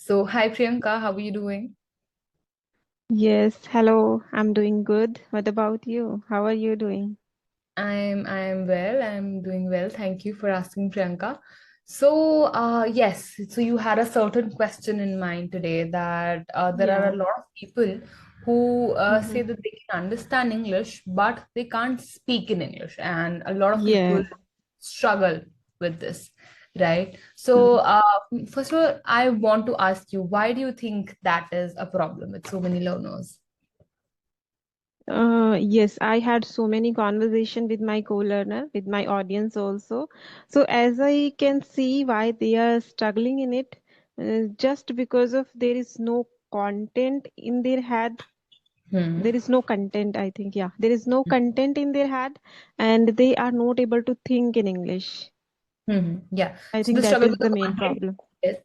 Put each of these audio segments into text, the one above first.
So, hi Priyanka, how are you doing? Yes, hello. I'm doing good. What about you? How are you doing? I'm well. I'm doing well. Thank you for asking, Priyanka. So, yes, so you had a certain question in mind today that there are a Yeah. lot of people who say Mm-hmm. that they can understand English, but they can't speak in English, and a lot of people Yeah. struggle with this, right? So, Mhm. first of all, I want to ask you, why do you think that is a problem with so many learners? Yes, I had so many conversation with my co-learner, with my audience also. So as I can see why they are struggling in it, just because of there is no content in their head. Hmm. There is no content, I think. Yeah, there is no content in their head, and they are not able to think in English. Yeah. I So think the that struggle is with the the main content, problem. yes,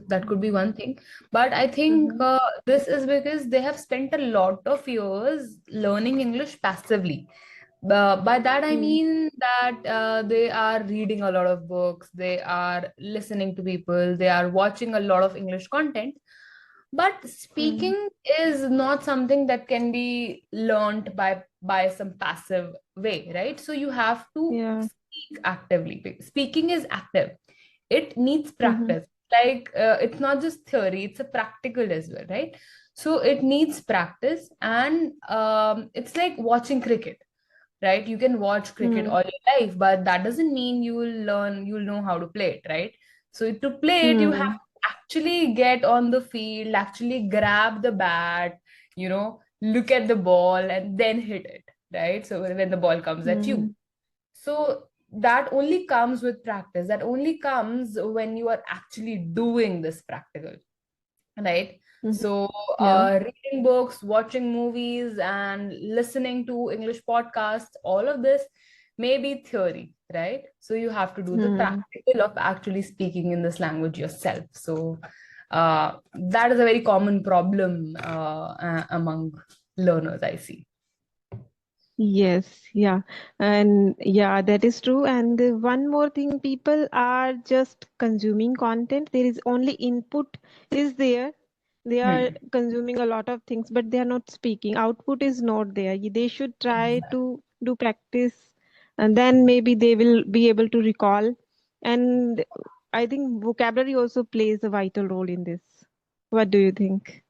that could be one thing. But I think Mm-hmm. this is because they have spent a lot of years learning English passively. By that I mean that they are reading a lot of books, they are listening to people, they are watching a lot of English content. But Mm-hmm. speaking is not something that can be learned by some passive way, right? So you have to Yeah. speak actively. Speaking is active. It needs Mm-hmm. practice. Like it's not just theory, it's a practical as well, right? So it needs practice, and it's like watching cricket, right? You can watch cricket Mm-hmm. all your life, but that doesn't mean you'll know how to play it, right? So to play it, you have Hmm. to actually get on the field, actually grab the bat, look at the ball and then hit it, right? So when the ball comes at you. Hmm. So that only comes with practice. That only comes when you are actually doing this practical, right? Hmm. So Yeah. reading books, watching movies, and listening to English podcasts, all of this may be theory, right? So you have to do the Hmm. practical of actually speaking in this language yourself. So that is a very common problem among learners, I see. Yes, yeah. And yeah, that is true. And one more thing, people are just consuming content. There is only input is there. They are Hmm. consuming a lot of things, but they are not speaking. Output is not there. They should try to do practice, and then maybe they will be able to recall. And I think vocabulary also plays a vital role in this. What do you think?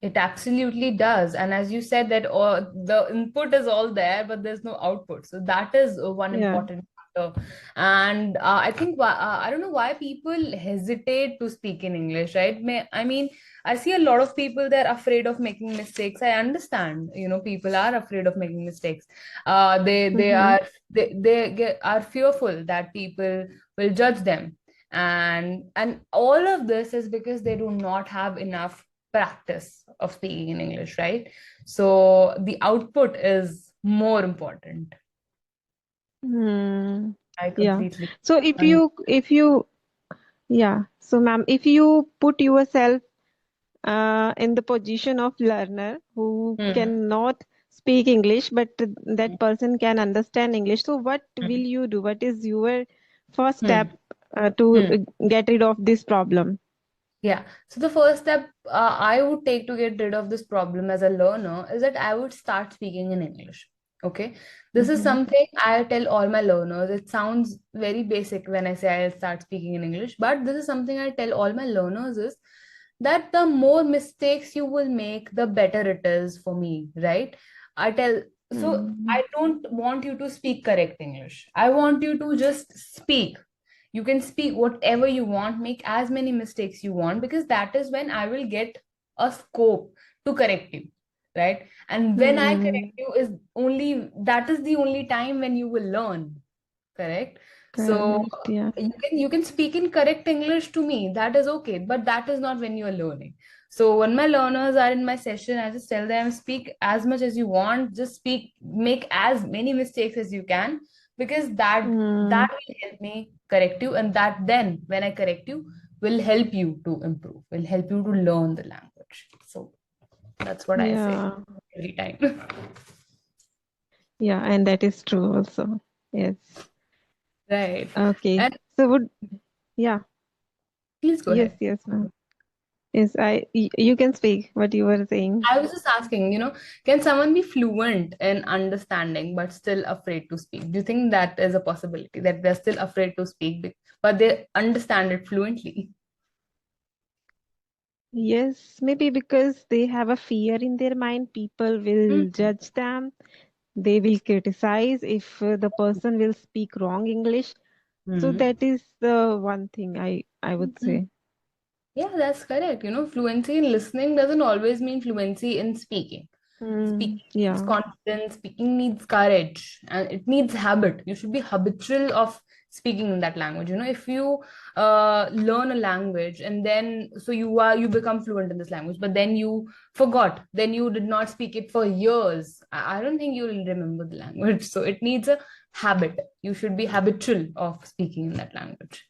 It absolutely does. And as you said, that the input is all there, but there's no output. So that is one Yeah. important factor. And I think, I don't know why people hesitate to speak in English, right? I mean, I see a lot of people, they're afraid of making mistakes. I understand, people are afraid of making mistakes. Mm-hmm. Are fearful that people will judge them. And all of this is because they do not have enough practice of speaking in English, right? So the output is more important. Hmm. I Yeah. completely. So yeah. So ma'am, if you put yourself in the position of learner who Mhm. cannot speak English, but that person can understand English, so what Mhm. will you do? What is your first step Mhm. to Mhm. get rid of this problem? Yeah. So the first step I would take to get rid of this problem as a learner is that I would start speaking in English. Okay. This is Mm-hmm. something I tell all my learners. It sounds very basic when I say I'll start speaking in English, but this is something I tell all my learners is that the more mistakes you will make, the better it is for me, right? I tell, so Mm-hmm. I don't want you to speak correct English. I want you to just speak. You can speak whatever you want, make as many mistakes you want, because that is when I will get a scope to correct you, right? And when I Hmm. correct you is only that is the only time when you will learn, correct? So Correct. Yeah. you can speak in correct English to me, that is okay, but that is not when you are learning. So when my learners are in my session, I just tell them, speak as much as you want, just speak, make as many mistakes as you can, because that Hmm. will help me correct you, and that then when I correct you will help you to improve, will help you to learn the language. So that's what I say Yeah. every time. Yeah. And that is true also. Yes. Right. Okay. And So would yeah. please go Yes. ahead. Yes, ma'am. Yes, you can speak what you were saying. I was just asking, can someone be fluent in understanding but still afraid to speak? Do you think that is a possibility that they're still afraid to speak, but they understand it fluently? Yes, maybe because they have a fear in their mind, people will Mm-hmm. judge them, they will criticize if the person will speak wrong English. So that is the one thing I would Mm-hmm. say. Yeah, that's correct. Fluency in listening doesn't always mean fluency in speaking. Speaking needs Yeah. confidence, speaking needs courage, and it needs habit. You should be habitual of speaking in that language. If you learn a language and then you become fluent in this language, but then you forgot, then you did not speak it for years. I don't think you will remember the language. So it needs a habit. You should be habitual of speaking in that language.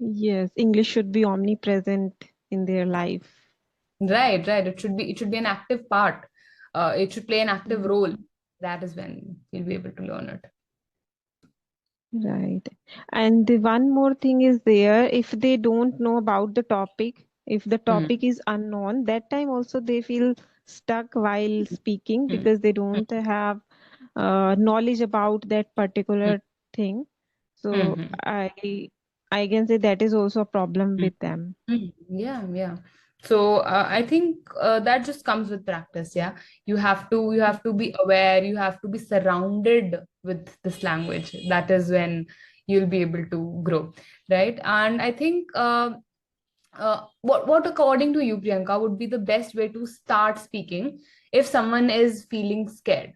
Yes, English should be omnipresent in their life. Right, right. It should be an active part. It should play an active Mm, role. That is when you'll be able to learn it. right. And the one more thing is there, if they don't know about the topic, if the Hmm. topic is unknown, that time also they feel stuck while speaking Hmm. because they Hmm. don't have knowledge about that Hmm. particular thing. Hmm. So Hmm. I can say that is also a problem Hmm. with them. Yeah, yeah. So I think that just comes with practice. Yeah, you have to be aware. You have to be surrounded with this language. That is when you'll be able to grow, right? And I think what according to you, Priyanka, would be the best way to start speaking if someone is feeling scared?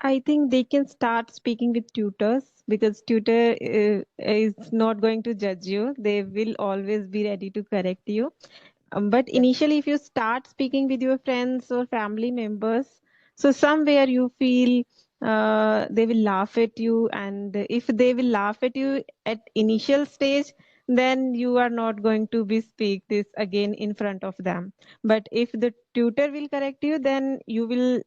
I think they can start speaking with tutors because tutor is not going to judge you. They will always be ready to correct you. But Yeah. initially, if you start speaking with your friends or family members, so somewhere you feel they will laugh at you, and if they will laugh at you at initial stage, then you are not going to be speak this again in front of them. But if the tutor will correct you, then you will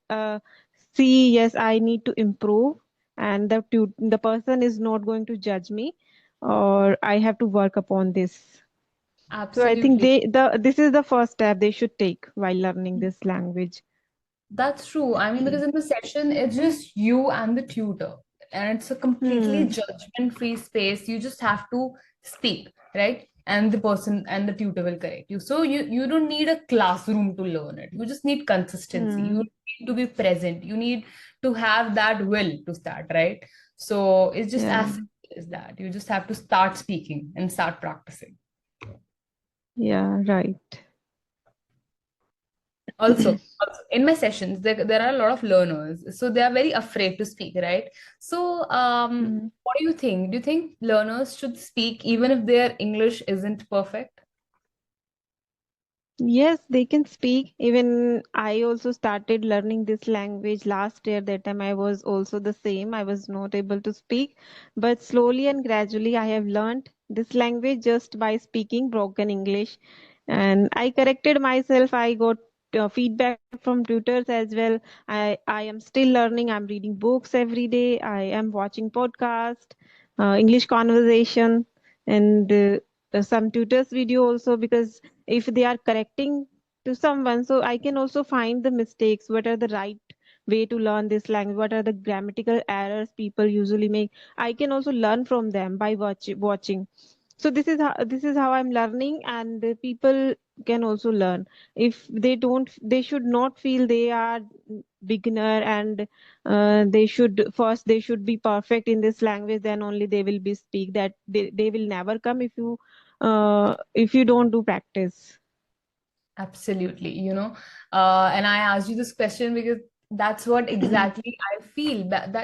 see, yes, I need to improve, and the person is not going to judge me, or I have to work upon this. So I think Absolutely. this is the first step they should take while learning this language. That's true. I mean, because in the session, it's just you and the tutor, and it's a completely Hmm. judgment-free space. You just have to speak, right? And the person and the tutor will correct you. So you don't need a classroom to learn it. You just need consistency. You Hmm. need to be present. You need to have that will to start, right? So it's just as Yeah. simple as that. You just have to start speaking and start practicing. Yeah. Right. Also in my sessions there are a lot of learners, so they are very afraid to speak, right? So Hmm. what do you think learners should speak even if their English isn't perfect? Yes, they can speak. Even I also started learning this language last year. That time I was also the same. I was not able to speak, but slowly and gradually I have learned this language just by speaking broken English. And I corrected myself. I got feedback from tutors as well. I am still learning. I'm reading books every day. I am watching podcast, English conversation, and some tutors video also, because if they are correcting to someone, so I can also find the mistakes, what are the right way to learn this language, what are the grammatical errors people usually make. I can also learn from them by watching. So this is how I'm learning, and people can also learn. If they don't, they should not feel they are beginner, and they should be perfect in this language, then only they will be speak. That they will never come if you don't do practice. Absolutely, and I asked you this question because that's what exactly I feel, that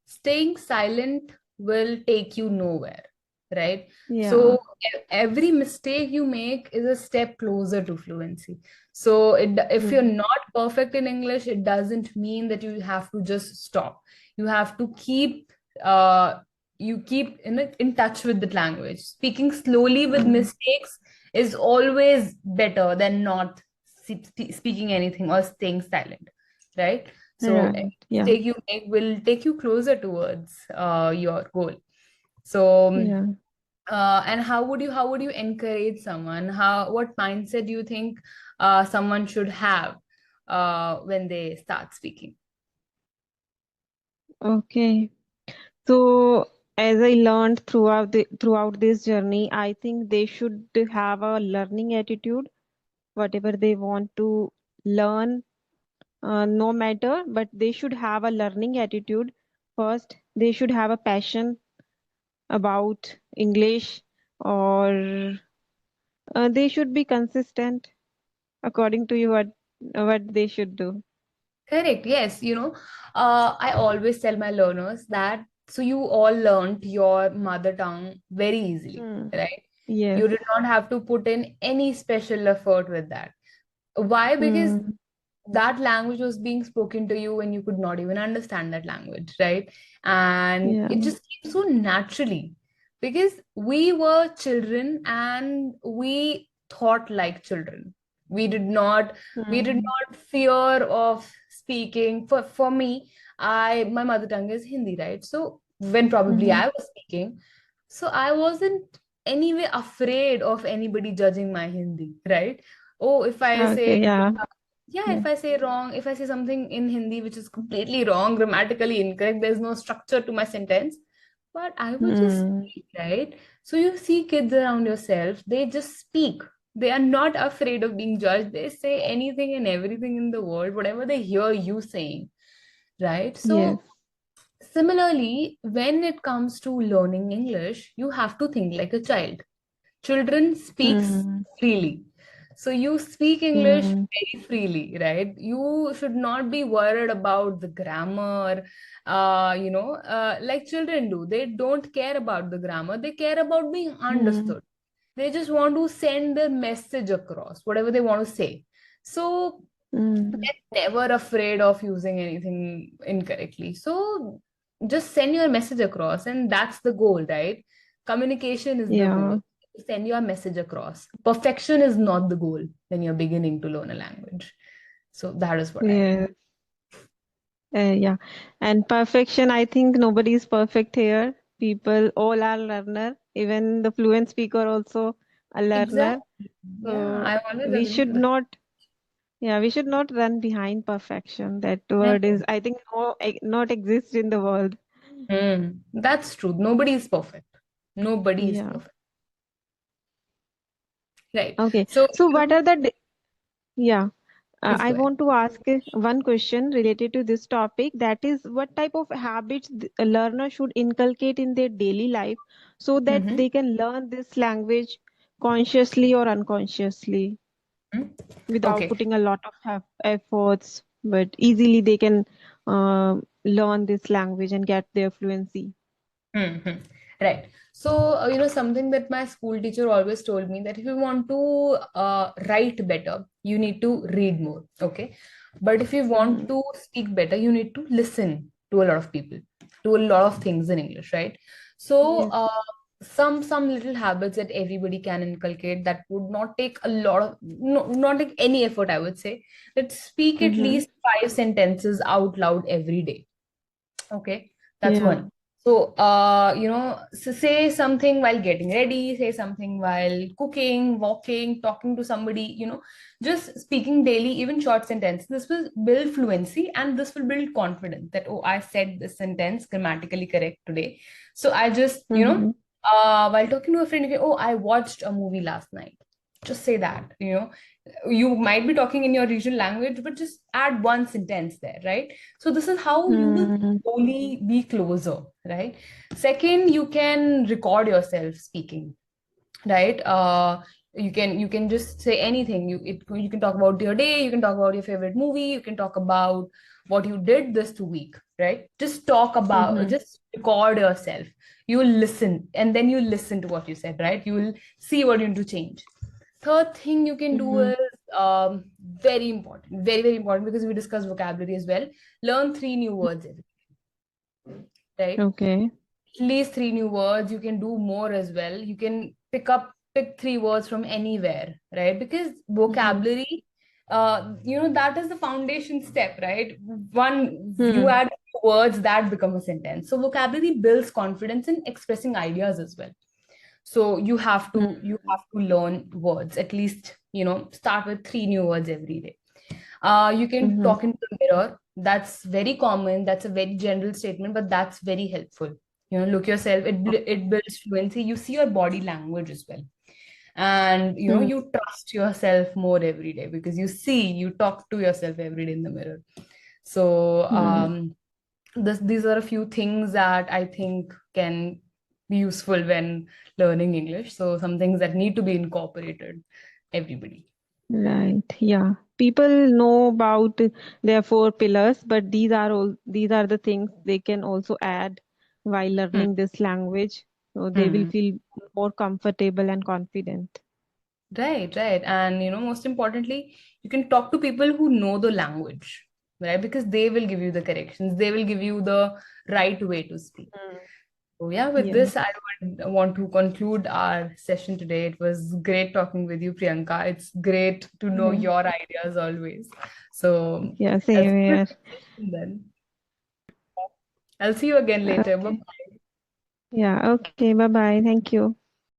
staying silent will take you nowhere, right? Yeah. So every mistake you make is a step closer to fluency. So if you're Hmm. not perfect in English, it doesn't mean that you have to just stop. You have to uh, keep in touch with the language. Speaking slowly with Hmm. mistakes is always better than not speaking anything or staying silent, right? So Right. every Yeah. mistake you make will take you closer towards your goal. So Yeah. And how would you encourage someone? What mindset do you think someone should have when they start speaking? Okay. So as I learned throughout this journey, I think they should have a learning attitude, whatever they want to learn, no matter, but they should have a learning attitude. First, they should have a passion about English, or they should be consistent according to you what they should do. Correct. Yes. I always tell my learners that so you all learned your mother tongue very easily, Hmm. right? Yes. You did not have to put in any special effort with that. Why? Because Hmm. that language was being spoken to you when you could not even understand that language, right? And Yeah. it just came so naturally because we were children and we thought like children. We did not we did Hmm. not fear of speaking. For me, I my mother tongue is Hindi, right? So when probably Hmm. I was speaking, so I wasn't anyway afraid of anybody judging my Hindi, right? Oh, if I say Okay. Yeah. yeah, Yeah. if I say wrong, if I say something in Hindi which is completely wrong, grammatically incorrect, there's no structure to my sentence, but I would just Hmm. speak, right? So you see kids around yourself, they just speak. They are not afraid of being judged. They say anything and everything in the world, whatever they hear you saying, right? Yes. So similarly, when it comes to learning English, you have to think like a child. Children speaks Hmm. freely, so you speak English Hmm. very freely, right? You should not be worried about the grammar. Like children do, they don't care about the grammar, they care about being Hmm. understood. They just want to send their message across, whatever they want to say. So Hmm. they're never afraid of using anything incorrectly. So just send your message across, and that's the goal, right? Communication is the goal. Yeah. Send your message across. Perfection is not the goal when you're beginning to learn a language. So that is what I think. Yeah. Yeah. And perfection, I think nobody is perfect here. People all are learner. Even the fluent speaker also a learner. Exactly. Yeah, So I always we agree should to that. not, yeah, we should not run behind perfection. That word Never. is, I think, no, not exist in the world. That's true. Nobody is perfect. Nobody is Yeah. perfect. Right. Okay. So, So what are the, yeah. please I go ahead. want to ask one question related to this topic. That is, what type of habits a learner should inculcate in their daily life so that Mhm. they can learn this language consciously or unconsciously Mhm. without Okay. putting a lot of efforts, but easily they can learn this language and get their fluency. Hmm. Right. So, something that my school teacher always told me that if you want to write better, you need to read more. Okay. But if you Mm-hmm. want to speak better, you need to listen to a lot of people, to a lot of things in English, right? So, Yes. some little habits that everybody can inculcate that would not take a lot of no, not take any effort, I would say. That speak at Mm-hmm. least 5 sentences out loud every day. Okay, that's Yeah. one. So, so say something while getting ready, say something while cooking, walking, talking to somebody, just speaking daily, even short sentence. This will build fluency and this will build confidence that, oh, I said this sentence grammatically correct today. So I just, Mm-hmm. while talking to a friend, okay, oh, I watched a movie last night. Just say that, you might be talking in your regional language, but just add one sentence there, right? So this is how you will Mm-hmm. slowly be closer, right? Second, you can record yourself speaking, right? You can just say anything. You can talk about your day, you can talk about your favorite movie, you can talk about what you did this 2 week, right? Mm-hmm. Just record yourself. You will listen, and then you listen to what you said, right? You will see what you need to change. Third thing you can do Mm-hmm. is very important, very, very important, because we discussed vocabulary as well. Learn 3 new words every day, right? Okay. At least 3 new words. You can do more as well. You can pick 3 words from anywhere, right? Because Mm-hmm. vocabulary, that is the foundation step, right? One, you Hmm. add words that become a sentence. So vocabulary builds confidence in expressing ideas as well. So you have to Mm. learn words, at least, start with 3 new words every day. You can Mm-hmm. talk into the mirror. That's very common. That's a very general statement, but that's very helpful. Look yourself. It builds fluency. You see your body language as well, and Mm. you trust yourself more every day because you talk to yourself every day in the mirror. So Mm. these are a few things that I think can be useful when learning English. So some things that need to be incorporated, everybody. Right. Yeah. People know about their 4 pillars, but these are the things they can also add while Hmm. learning this language. So they will Hmm. feel more comfortable and confident. Right, right. And most importantly, you can talk to people who know the language, right? Because they will give you the corrections, they will give you the right way to speak. Mm. So yeah, with Yes. this, I would want to conclude our session today. It was great talking with you, Priyanka. It's great to know Yeah. your ideas always. So Yeah. as Same here. then I'll see you again later. Okay. Bye. Yeah. Okay. Bye bye. Thank you.